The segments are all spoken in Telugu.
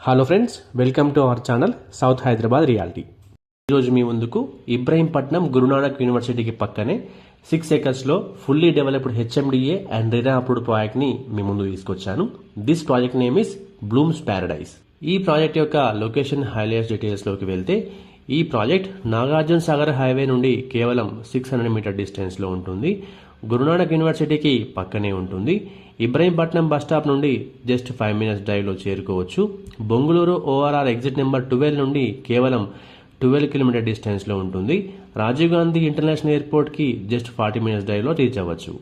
Hello friends, welcome to our channel south Hyderabad reality. ఈరోజు మీ ముందుకు ఇబ్రహీంపట్నం గురునానక్ యూనివర్సిటీకి పక్కనే 6 acres fully developed HMDA and RERA approved ప్రాజెక్ట్ని మీ ముందు తీసుకొచ్చాను. This project name is Blooms Paradise. ఈ ప్రాజెక్ట్ యొక్క లొకేషన్ హైలైట్స్ డీటెయిల్స్లోకి వెళ్తే, ఈ ప్రాజెక్ట్ నాగార్జున సాగర్ హైవే నుండి కేవలం 600 మీటర్ డిస్టెన్స్లో ఉంటుంది. గురునానక్ యూనివర్సిటీకి పక్కనే ఉంటుంది. ఇబ్రహీంపట్నం బస్ స్టాప్ నుండి జస్ట్ 5 minutes డ్రైవ్లో చేరుకోవచ్చు. బొంగుళూరు ఓఆర్ఆర్ ఎగ్జిట్ నెంబర్ 12 నుండి కేవలం 12 కిలోమీటర్ డిస్టెన్స్లో ఉంటుంది. రాజీవ్ గాంధీ ఇంటర్నేషనల్ ఎయిర్పోర్ట్కి జస్ట్ 40 minutes డ్రైవ్లో రీచ్ అవ్వచ్చు.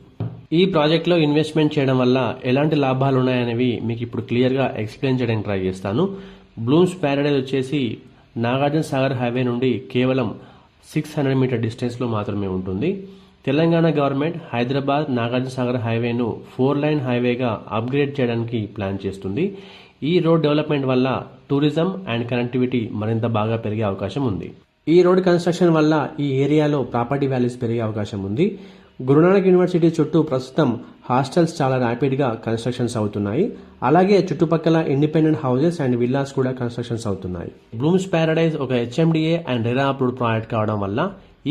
ఈ ప్రాజెక్ట్లో ఇన్వెస్ట్మెంట్ చేయడం వల్ల ఎలాంటి లాభాలు ఉన్నాయనేవి మీకు ఇప్పుడు క్లియర్గా ఎక్స్ప్లెయిన్ చేయడానికి ట్రై చేస్తాను. బ్లూమ్స్ ప్యారడైజ్ వచ్చేసి నాగార్జున సాగర్ హైవే నుండి కేవలం 600 మీటర్ డిస్టెన్స్లో మాత్రమే ఉంటుంది. తెలంగాణ గవర్నమెంట్ హైదరాబాద్ నాగార్జున సాగర్ హైవేను 4-lane హైవేగా అప్గ్రేడ్ చేయడానికి ప్లాన్ చేస్తుంది. ఈ రోడ్ డెవలప్మెంట్ వల్ల టూరిజం అండ్ కనెక్టివిటీ మరింత బాగా పెరిగే అవకాశం ఉంది. ఈ రోడ్ కన్స్ట్రక్షన్ వల్ల ఈ ఏరియాలో ప్రాపర్టీ వాల్యూస్ పెరిగే అవకాశం ఉంది. గురునానక్ యూనివర్సిటీ చుట్టూ ప్రస్తుతం హాస్టల్స్ చాలా ర్యాపిడ్గా కన్స్ట్రక్షన్స్ అవుతున్నాయి. అలాగే చుట్టుపక్కల ఇండిపెండెంట్ హౌసెస్ అండ్ విల్లాస్ కూడా కన్స్ట్రక్షన్స్ అవుతున్నాయి. బ్లూమ్స్ ప్యారడైజ్ ఒక HMDA and RERA approved project కావడం వల్ల,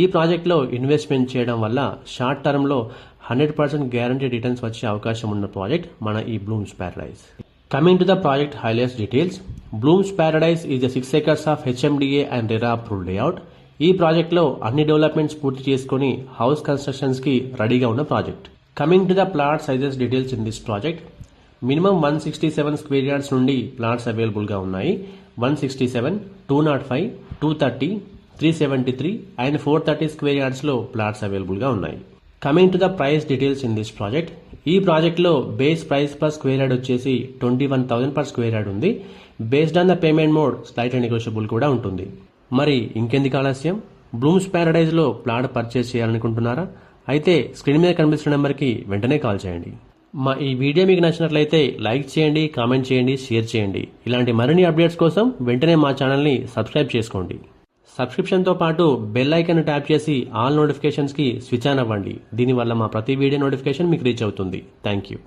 ఈ ప్రాజెక్ట్లో ఇన్వెస్ట్మెంట్ చేయడం వల్ల షార్ట్ టర్మ్లో 100% గ్యారంటీ రిటర్న్స్ వచ్చే అవకాశం ఉన్న ప్రాజెక్ట్ మన ఈ Blooms Paradise. Coming to the project highlights details, Blooms Paradise is 6 acres of HMDA and RERA approved layout. ఈ ప్రాజెక్ట్లో అన్ని డెవలప్మెంట్స్ పూర్తి చేసుకుని హౌస్ కన్స్ట్రక్షన్స్కి రెడీగా ఉన్న project. Coming to the plot sizes details in this project, minimum 167 square yards నుండి ప్లాట్స్ అవైలబుల్గా ఉన్నాయి. 167, 205, 230, 373 అండ్ 430 square yardsలో ప్లాట్స్ అవైలబుల్గా ఉన్నాయి. Coming to the price details in this project, ఈ ప్రాజెక్ట్లో base price per square yard వచ్చేసి 21,000 per square yard ఉంది. Based on the payment mode slightly negotiable కూడా ఉంటుంది. మరి ఇంకెందుకు ఆలస్యం, బ్లూమ్స్ ప్యారడైజ్లో ప్లాట్ పర్చేస్ చేయాలనుకుంటున్నారా? అయితే స్క్రీన్ మీద కనిపిస్తున్న నెంబర్కి వెంటనే కాల్ చేయండి. మా ఈ వీడియో మీకు నచ్చినట్లయితే లైక్ చేయండి, కామెంట్ చేయండి, షేర్ చేయండి. ఇలాంటి మరిన్ని అప్డేట్స్ కోసం వెంటనే మా ఛానల్ని సబ్స్క్రైబ్ చేసుకోండి. సబ్స్క్రిప్షన్తో పాటు బెల్ ఐకాన్ ట్యాప్ చేసి ఆల్ నోటిఫికేషన్స్కి స్విచ్ ఆన్ అవ్వండి. దీనివల్ల మా ప్రతి వీడియో నోటిఫికేషన్ మీకు రీచ్ అవుతుంది. Thank you.